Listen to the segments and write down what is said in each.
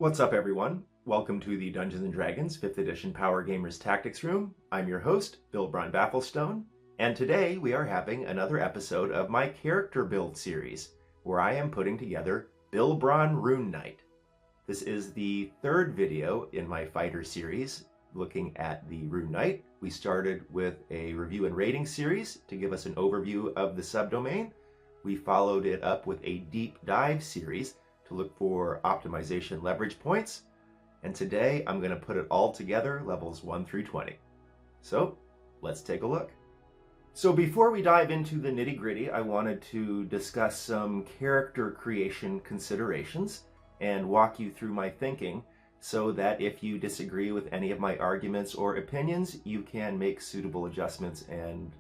What's up, everyone? Welcome to the Dungeons & Dragons 5th Edition Power Gamers Tactics Room. I'm your host, Bilbron Bafflestone, and today we are having another episode of my character build series, where I am putting together Bilbron Rune Knight. This is the third video in my fighter series looking at the Rune Knight. We started with a review and rating series to give us an overview of the subdomain. We followed it up with a deep dive series to look for optimization leverage points, and today I'm going to put it all together, levels 1 through 20. So let's take a look. So before we dive into the nitty-gritty, I wanted to discuss some character creation considerations and walk you through my thinking so that if you disagree with any of my arguments or opinions, you can make suitable adjustments and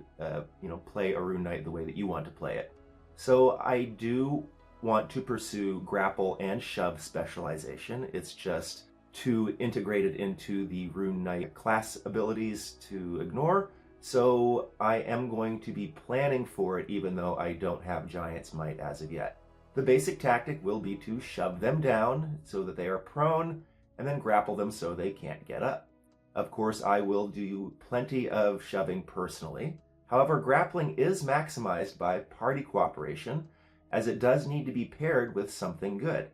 play a Rune Knight the way that you want to play it. So I do want to pursue grapple and shove specialization. It's just too integrated into the Rune Knight class abilities to ignore. So I am going to be planning for it even though I don't have Giant's Might as of yet. The basic tactic will be to shove them down so that they are prone and then grapple them so they can't get up. Of course, I will do plenty of shoving personally. However, grappling is maximized by party cooperation, as it does need to be paired with something good.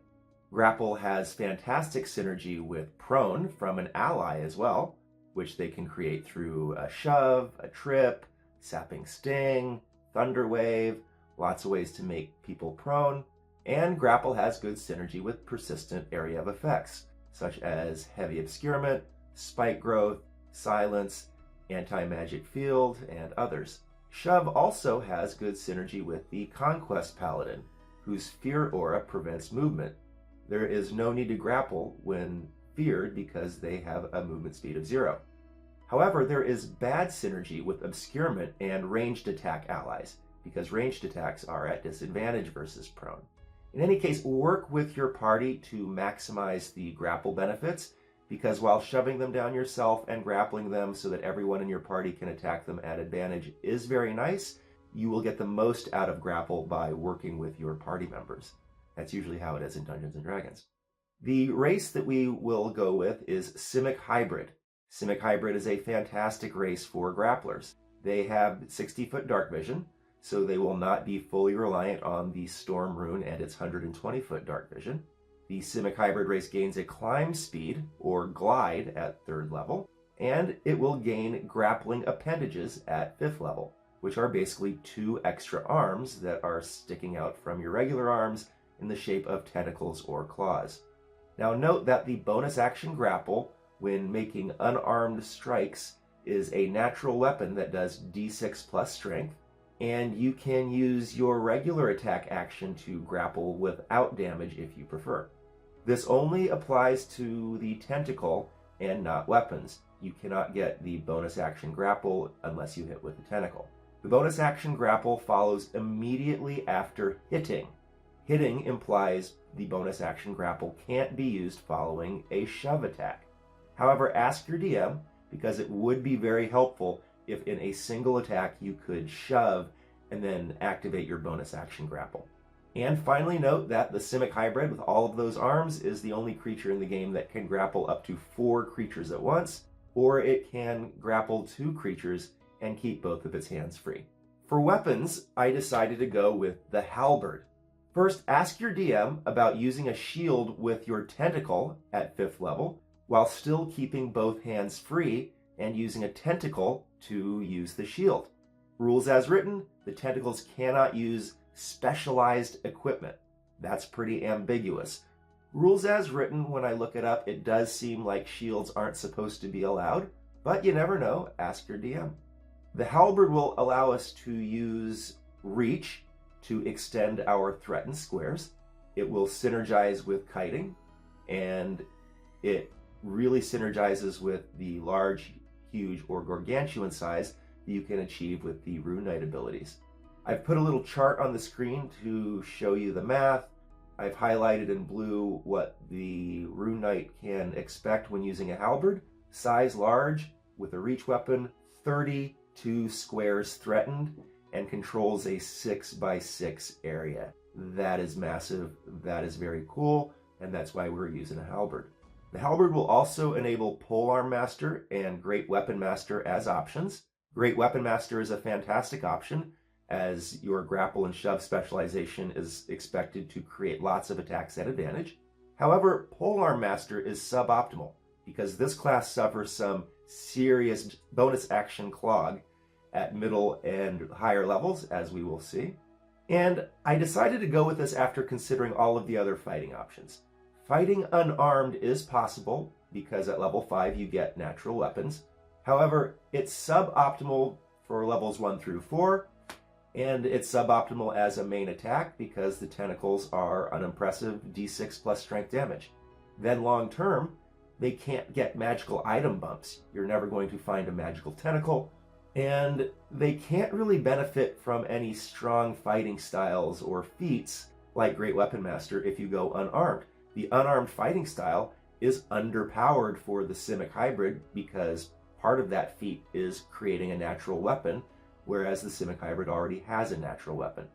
Grapple has fantastic synergy with prone from an ally as well, which they can create through a shove, a trip, sapping sting, thunder wave, lots of ways to make people prone. And grapple has good synergy with persistent area of effects, such as heavy obscurement, spike growth, silence, anti-magic field, and others. Shove also has good synergy with the Conquest Paladin, whose fear aura prevents movement. There is no need to grapple when feared because they have a movement speed of 0. However, there is bad synergy with obscurement and ranged attack allies, because ranged attacks are at disadvantage versus prone. In any case, work with your party to maximize the grapple benefits, because while shoving them down yourself and grappling them so that everyone in your party can attack them at advantage is very nice, you will get the most out of grapple by working with your party members. That's usually how it is in Dungeons & Dragons. The race that we will go with is Simic Hybrid. Simic Hybrid is a fantastic race for grapplers. They have 60-foot dark vision, so they will not be fully reliant on the Storm Rune and its 120-foot dark vision. The Simic Hybrid race gains a climb speed, or glide, at 3rd level, and it will gain grappling appendages at 5th level, which are basically 2 extra arms that are sticking out from your regular arms in the shape of tentacles or claws. Now note that the bonus action grapple, when making unarmed strikes, is a natural weapon that does d6 plus strength, and you can use your regular attack action to grapple without damage if you prefer. This only applies to the tentacle and not weapons. You cannot get the bonus action grapple unless you hit with the tentacle. The bonus action grapple follows immediately after hitting. Hitting implies the bonus action grapple can't be used following a shove attack. However, ask your DM, because it would be very helpful if in a single attack you could shove and then activate your bonus action grapple. And finally note that the Simic Hybrid with all of those arms is the only creature in the game that can grapple up to 4 creatures at once, or it can grapple 2 creatures and keep both of its hands free. For weapons, I decided to go with the Halberd. First, ask your DM about using a shield with your tentacle at 5th level, while still keeping both hands free and using a tentacle to use the shield. Rules as written, the tentacles cannot use specialized equipment. That's pretty ambiguous. Rules as written, when I look it up, it does seem like shields aren't supposed to be allowed, but you never know, ask your DM. The Halberd will allow us to use reach to extend our threatened squares. It will synergize with kiting, and it really synergizes with the large, huge, or gargantuan size that you can achieve with the Rune Knight abilities. I've put a little chart on the screen to show you the math. I've highlighted in blue what the Rune Knight can expect when using a halberd. Size large, with a reach weapon, 32 squares threatened, and controls a 6x6 area. That is massive. That is very cool. and that's why we're using a halberd. The halberd will also enable Polearm Master and Great Weapon Master as options. Great Weapon Master is a fantastic option, as your grapple and shove specialization is expected to create lots of attacks at advantage. However, Polearm Master is suboptimal, because this class suffers some serious bonus action clog at middle and higher levels, as we will see. And I decided to go with this after considering all of the other fighting options. Fighting unarmed is possible, because at level 5 you get natural weapons. However, it's suboptimal for levels 1 through 4, and it's suboptimal as a main attack because the tentacles are unimpressive d6 plus strength damage. Then long term, they can't get magical item bumps. You're never going to find a magical tentacle, and they can't really benefit from any strong fighting styles or feats like Great Weapon Master if you go unarmed. The unarmed fighting style is underpowered for the Simic hybrid because part of that feat is creating a natural weapon, whereas the Simic hybrid already has a natural weapon.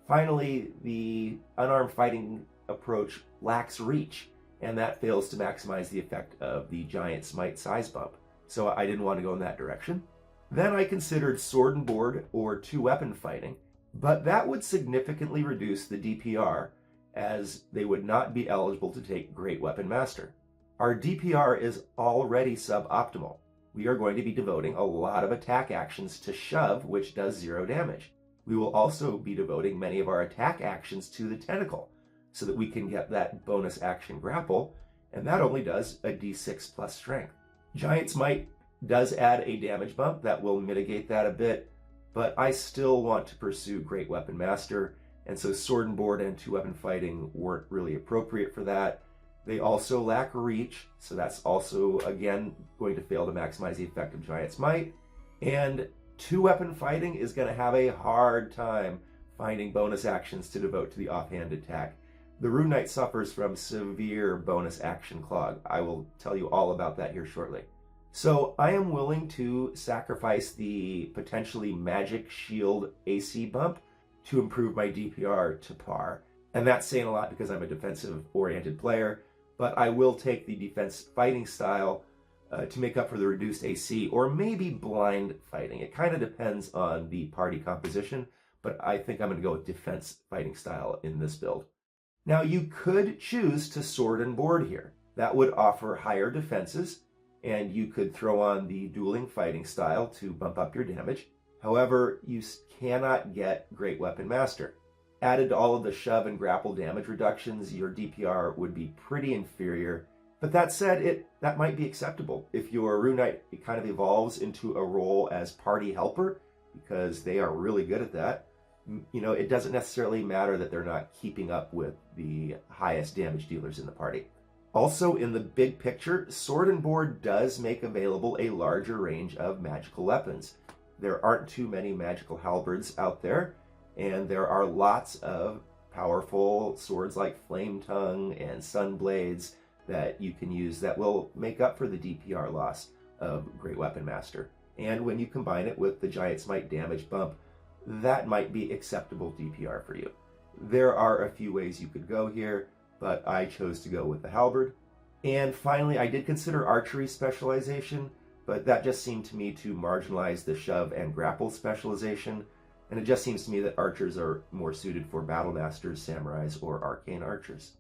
Finally, the unarmed fighting approach lacks reach, and that fails to maximize the effect of the Giant Smite size bump. So I didn't want to go in that direction. Then I considered sword and board or two-weapon fighting, but that would significantly reduce the DPR, as they would not be eligible to take Great Weapon Master. Our DPR is already suboptimal. We are going to be devoting a lot of attack actions to shove, which does 0 damage. We will also be devoting many of our attack actions to the tentacle, so that we can get that bonus action grapple, and that only does a d6 plus strength. Giant Smite does add a damage bump that will mitigate that a bit, but I still want to pursue Great Weapon Master, and so sword and board and two-weapon fighting weren't really appropriate for that. They also lack reach, so that's also, again, going to fail to maximize the effect of Giant Smite. And two-weapon fighting is going to have a hard time finding bonus actions to devote to the offhand attack. The Rune Knight suffers from severe bonus action clog. I will tell you all about that here shortly. So I am willing to sacrifice the potentially magic shield AC bump to improve my DPR to par. And that's saying a lot because I'm a defensive-oriented player, but I will take the defense fighting style to make up for the reduced AC, or maybe blind fighting. It kind of depends on the party composition, but I think I'm going to go with defense fighting style in this build. Now, you could choose to sword and board here. That would offer higher defenses, and you could throw on the dueling fighting style to bump up your damage. However, you cannot get Great Weapon Master. Added to all of the shove and grapple damage reductions, your DPR would be pretty inferior. But that said, that might be acceptable if your Rune Knight kind of evolves into a role as party helper, because they are really good at that. You know, it doesn't necessarily matter that they're not keeping up with the highest damage dealers in the party. Also, in the big picture, sword and board does make available a larger range of magical weapons. There aren't too many magical halberds out there, and there are lots of powerful swords like Flame Tongue and Sun Blades that you can use that will make up for the DPR loss of Great Weapon Master. And when you combine it with the Giant Smite damage bump, that might be acceptable DPR for you. There are a few ways you could go here, but I chose to go with the halberd. And finally, I did consider archery specialization, but that just seemed to me to marginalize the shove and grapple specialization, and it just seems to me that archers are more suited for battle masters, samurais, or arcane archers.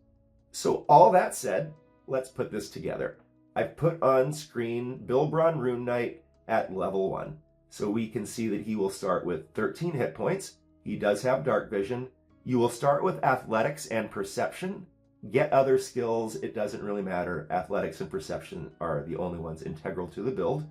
So all that said, let's put this together. I've put on screen Bilbron Rune Knight at level 1. So we can see that he will start with 13 hit points. He does have dark vision. You will start with athletics and perception. Get other skills, it doesn't really matter. Athletics and perception are the only ones integral to the build.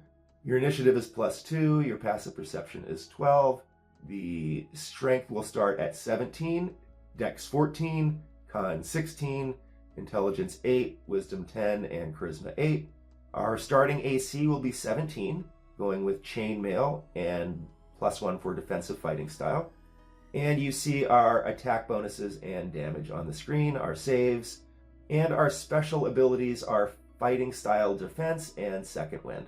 Your initiative is +2, your passive perception is 12. The strength will start at 17, dex 14, con 16, intelligence 8, wisdom 10, and charisma 8. Our starting AC will be 17, going with chainmail and +1 for defensive fighting style. And you see our attack bonuses and damage on the screen, our saves, and our special abilities are fighting style defense and second wind.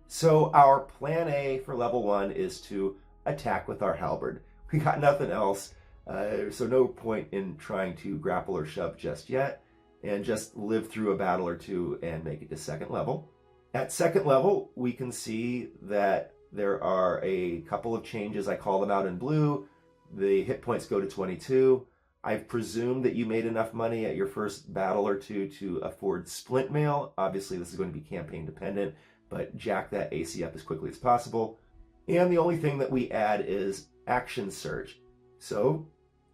So our plan A for level 1 is to attack with our halberd. We got nothing else, so no point in trying to grapple or shove just yet. and just live through a battle or two and make it to second level. At second level, we can see that there are a couple of changes. I call them out in blue. The hit points go to 22. I've presumed that you made enough money at your first battle or two to afford splint mail. Obviously, this is going to be campaign dependent, but jack that AC up as quickly as possible. And the only thing that we add is action surge. So,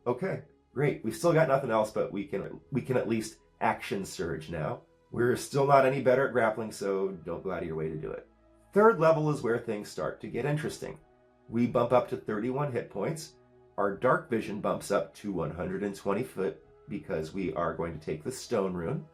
okay, great. We've still got nothing else, but we can at least action surge now. We're still not any better at grappling, so don't go out of your way to do it. Third level is where things start to get interesting. We bump up to 31 hit points. Our dark vision bumps up to 120 foot because we are going to take the stone rune.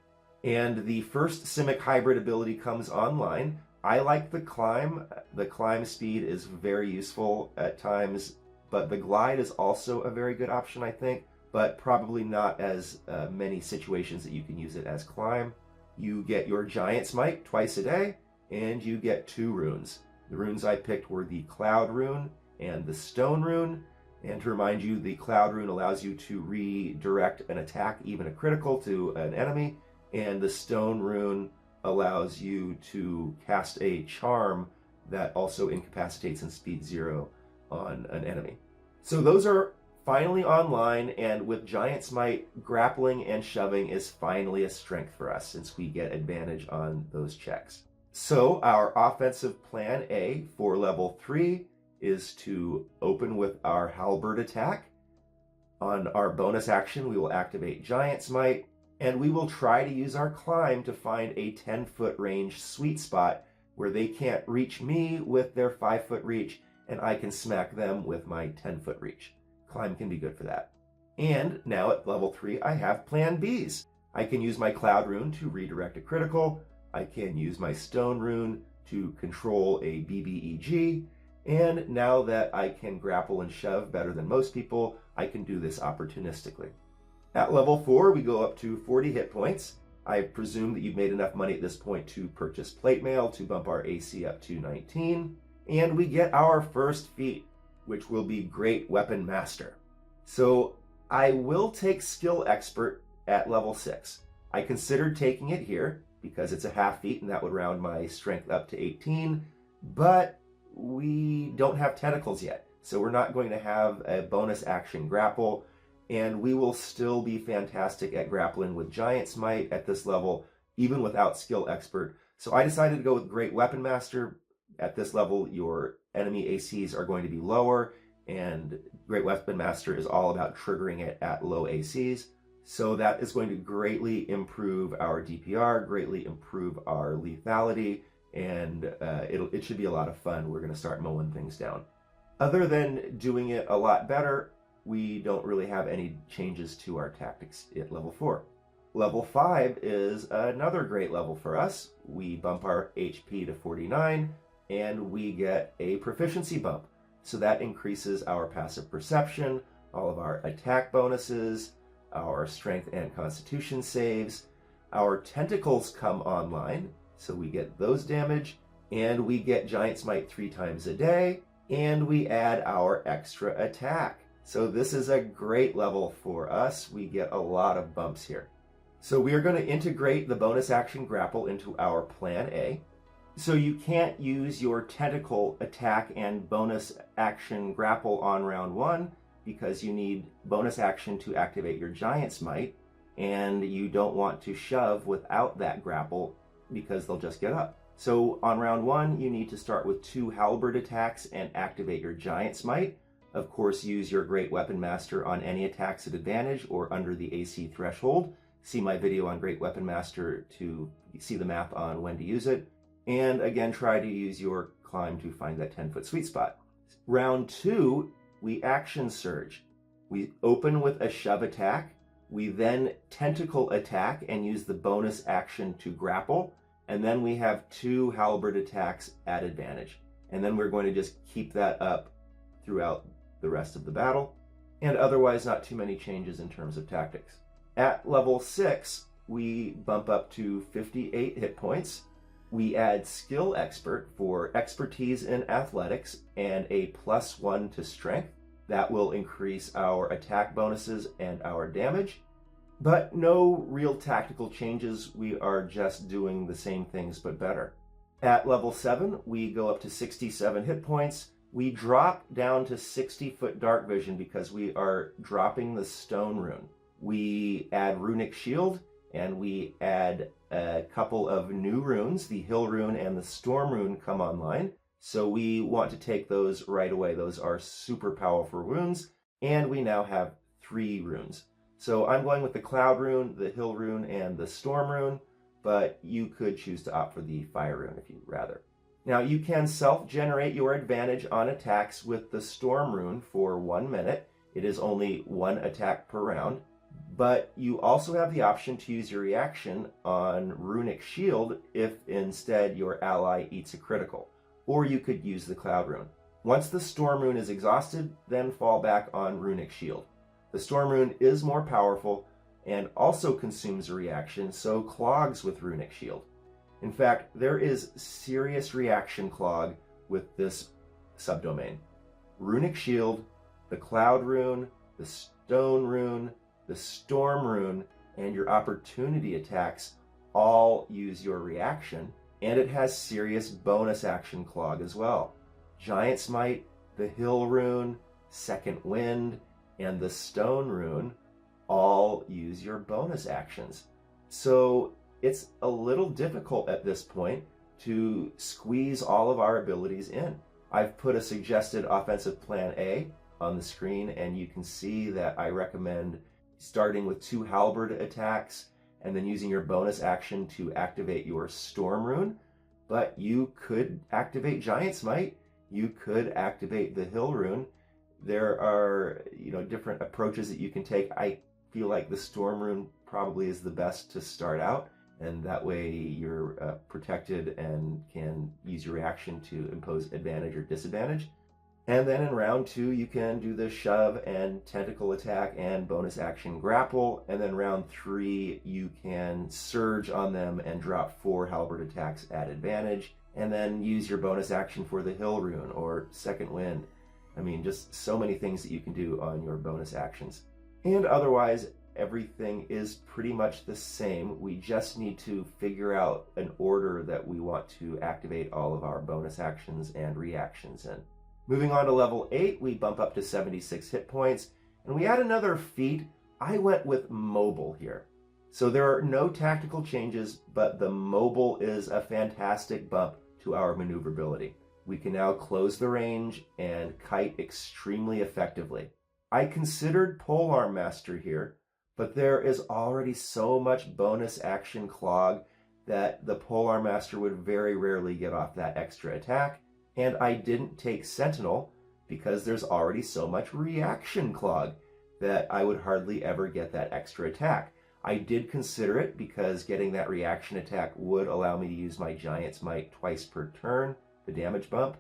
And the first Simic hybrid ability comes online. I like the climb. The climb speed is very useful at times, but the glide is also a very good option, I think, but probably not as many situations that you can use it as climb. You get your giant smite twice a day, and you get 2 runes. The runes I picked were the cloud rune and the stone rune. And to remind you, the cloud rune allows you to redirect an attack, even a critical, to an enemy, and the stone rune allows you to cast a charm that also incapacitates and speed 0 on an enemy. So those are finally online, and with Giant Smite, grappling and shoving is finally a strength for us since we get advantage on those checks. So our offensive plan A for level 3 is to open with our halberd attack. On our bonus action, we will activate Giant Smite, and we will try to use our climb to find a 10-foot range sweet spot where they can't reach me with their 5-foot reach, and I can smack them with my 10-foot reach. Climb can be good for that. And now at level 3, I have plan Bs. I can use my cloud rune to redirect a critical. I can use my stone rune to control a BBEG. And now that I can grapple and shove better than most people, I can do this opportunistically. At level 4, we go up to 40 hit points. I presume that you've made enough money at this point to purchase plate mail to bump our AC up to 19. And we get our first feat, which will be Great Weapon Master. So I will take Skill Expert at level 6. I considered taking it here because it's a half feat and that would round my strength up to 18, but we don't have tentacles yet, so we're not going to have a bonus action grapple, and we will still be fantastic at grappling with Giant Smite at this level, even without Skill Expert. So I decided to go with Great Weapon Master. At this level, your enemy ACs are going to be lower, and Great Weapon Master is all about triggering it at low ACs. So that is going to greatly improve our DPR, greatly improve our lethality, and it should be a lot of fun. We're going to start mowing things down. Other than doing it a lot better, we don't really have any changes to our tactics at level 4. Level 5 is another great level for us. We bump our HP to 49, and we get a proficiency bump. So that increases our passive perception, all of our attack bonuses, our strength and constitution saves. Our tentacles come online, so we get those damage, and we get Giant Smite 3 times a day, and we add our extra attack. So this is a great level for us. We get a lot of bumps here. So we are going to integrate the bonus action grapple into our plan A. So you can't use your tentacle attack and bonus action grapple on round 1 because you need bonus action to activate your Giant Smite, and you don't want to shove without that grapple because they'll just get up. So on round 1, you need to start with 2 halberd attacks and activate your Giant Smite. Of course, use your Great Weapon Master on any attacks at advantage or under the AC threshold. See my video on Great Weapon Master to see the map on when to use it. And again, try to use your climb to find that 10-foot sweet spot. Round 2, we action surge. We open with a shove attack. We then tentacle attack and use the bonus action to grapple. And then we have 2 halberd attacks at advantage. And then we're going to just keep that up throughout the rest of the battle. And otherwise, not too many changes in terms of tactics. At level 6, we bump up to 58 hit points. We add Skill Expert for expertise in athletics and a +1 to strength. That will increase our attack bonuses and our damage. But no real tactical changes, we are just doing the same things but better. At level 7, we go up to 67 hit points. We drop down to 60-foot dark vision because we are dropping the stone rune. We add runic shield, and we add a couple of new runes. The hill rune and the storm rune come online. So we want to take those right away. Those are super powerful runes, and we now have 3 runes. So I'm going with the cloud rune, the hill rune, and the storm rune, but you could choose to opt for the fire rune if you'd rather. Now you can self-generate your advantage on attacks with the storm rune for 1 minute. It is only 1 attack per round, but you also have the option to use your reaction on runic shield if instead your ally eats a critical, or you could use the cloud rune. Once the storm rune is exhausted, then fall back on runic shield. The storm rune is more powerful and also consumes a reaction, so clogs with runic shield. In fact, there is serious reaction clog with this subdomain. Runic shield, the cloud rune, the stone rune, the storm rune, and your opportunity attacks all use your reaction, and it has serious bonus action clog as well. Giant Smite, the hill rune, second wind, and the stone rune all use your bonus actions. So it's a little difficult at this point to squeeze all of our abilities in. I've put a suggested offensive plan A on the screen, and you can see that I recommend starting with 2 halberd attacks and then using your bonus action to activate your storm rune. But you could activate Giant Smite, you could activate the hill rune. There are, different approaches that you can take. I feel like the storm rune probably is the best to start out, and that way you're protected and can use your reaction to impose advantage or disadvantage. And then in round 2, you can do the shove and tentacle attack and bonus action grapple. And then round 3, you can surge on them and drop 4 halberd attacks at advantage. And then use your bonus action for the hill rune or second wind. I mean, just so many things that you can do on your bonus actions. And otherwise, everything is pretty much the same. We just need to figure out an order that we want to activate all of our bonus actions and reactions in. Moving on to level 8, we bump up to 76 hit points, and we add another feat. I went with mobile here. So there are no tactical changes, but the mobile is a fantastic bump to our maneuverability. We can now close the range and kite extremely effectively. I considered Polearm Master here, but there is already so much bonus action clog that the Polearm Master would very rarely get off that extra attack. And I didn't take Sentinel because there's already so much reaction clog that I would hardly ever get that extra attack. I did consider it because getting that reaction attack would allow me to use my Giant Smite twice per turn, the damage bump,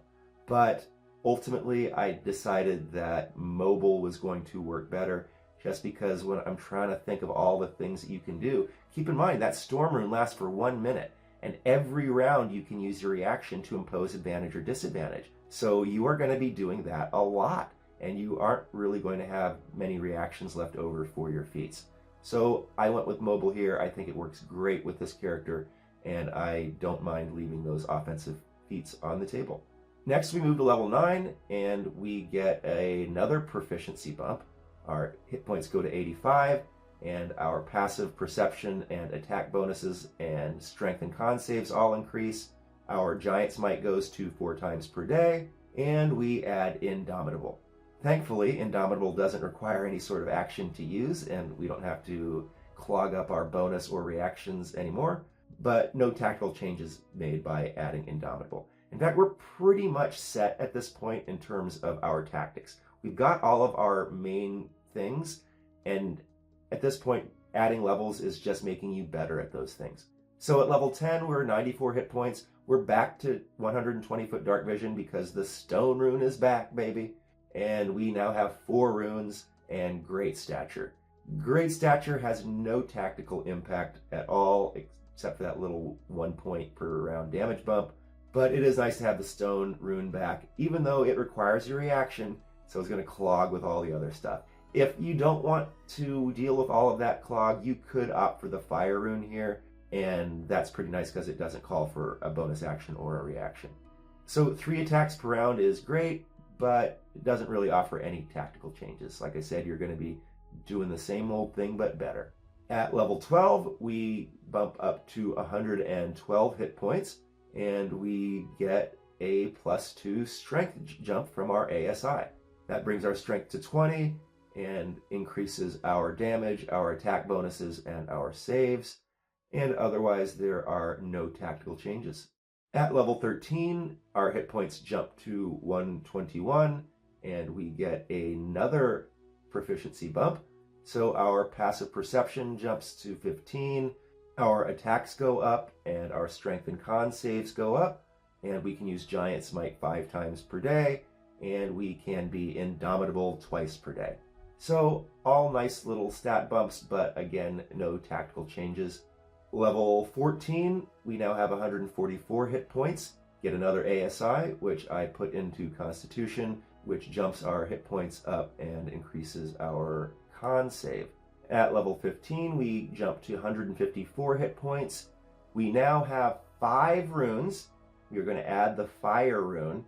but ultimately I decided that mobile was going to work better just because when I'm trying to think of all the things that you can do, keep in mind that Storm Rune lasts for 1 minute. And every round you can use your reaction to impose advantage or disadvantage. So you are going to be doing that a lot, and you aren't really going to have many reactions left over for your feats. So I went with mobile here. I think it works great with this character, and I don't mind leaving those offensive feats on the table. Next we move to level 9, and we get another proficiency bump. Our hit points go to 85. And our passive perception and attack bonuses and strength and con saves all increase. Our Giant Smite goes to 4 times per day, and we add Indomitable. Thankfully, Indomitable doesn't require any sort of action to use, and we don't have to clog up our bonus or reactions anymore, but no tactical changes made by adding Indomitable. In fact, we're pretty much set at this point in terms of our tactics. We've got all of our main things, and at this point, adding levels is just making you better at those things. So at level 10, we're 94 hit points. We're back to 120-foot dark vision because the stone rune is back, baby. And we now have 4 runes and great stature. Great stature has no tactical impact at all, except for that little 1 point per round damage bump. But it is nice to have the stone rune back, even though it requires your reaction, so it's going to clog with all the other stuff. If you don't want to deal with all of that clog, you could opt for the Fire Rune here, and that's pretty nice because it doesn't call for a bonus action or a reaction. So 3 attacks per round is great, but it doesn't really offer any tactical changes. Like I said, you're going to be doing the same old thing, but better. At level 12, we bump up to 112 hit points, and we get a +2 strength jump from our ASI. That brings our strength to 20 and increases our damage, our attack bonuses, and our saves. And otherwise, there are no tactical changes. At level 13, our hit points jump to 121, and we get another proficiency bump. So our passive perception jumps to 15, our attacks go up, and our strength and con saves go up, and we can use Giant Smite 5 times per day, and we can be Indomitable twice per day. So all nice little stat bumps, but again, no tactical changes. Level 14, we now have 144 hit points, get another ASI, which I put into Constitution, which jumps our hit points up and increases our con save. At level 15, we jump to 154 hit points. We now have 5 runes. We're going to add the Fire Rune,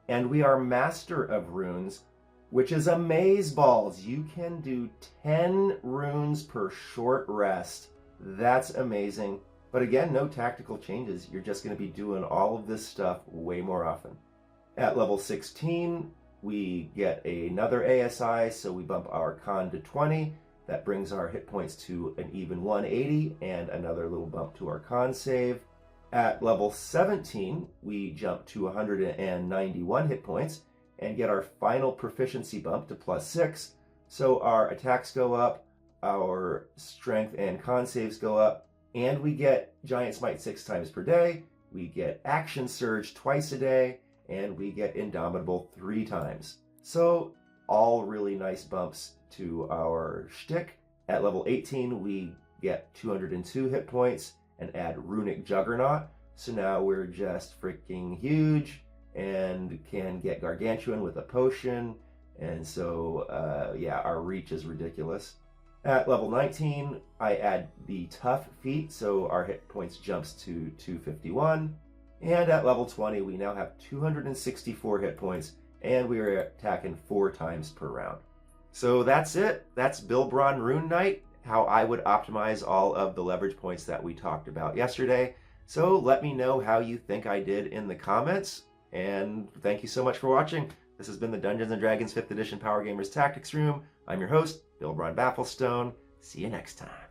and we are Master of Runes, which is amazeballs. You can do 10 runes per short rest. That's amazing. But again, no tactical changes. You're just going to be doing all of this stuff way more often. At level 16, we get another ASI, so we bump our con to 20. That brings our hit points to an even 180 and another little bump to our con save. At level 17, we jump to 191 hit points and get our final proficiency bump to +6. So our attacks go up, our strength and con saves go up, and we get Giant Smite 6 times per day, we get Action Surge twice a day, and we get Indomitable 3 times. So all really nice bumps to our shtick. At level 18, we get 202 hit points and add Runic Juggernaut. So now we're just freaking huge and can get Gargantuan with a potion. And so, yeah, our reach is ridiculous. At level 19, I add the Tough feat, so our hit points jumps to 251. And at level 20, we now have 264 hit points, and we are attacking 4 times per round. So that's it. That's Bilbron Rune Knight, how I would optimize all of the leverage points that we talked about yesterday. So let me know how you think I did in the comments, and thank you so much for watching. This has been the Dungeons & Dragons 5th Edition Power Gamers Tactics Room. I'm your host, Bilbron Bafflestone. See you next time.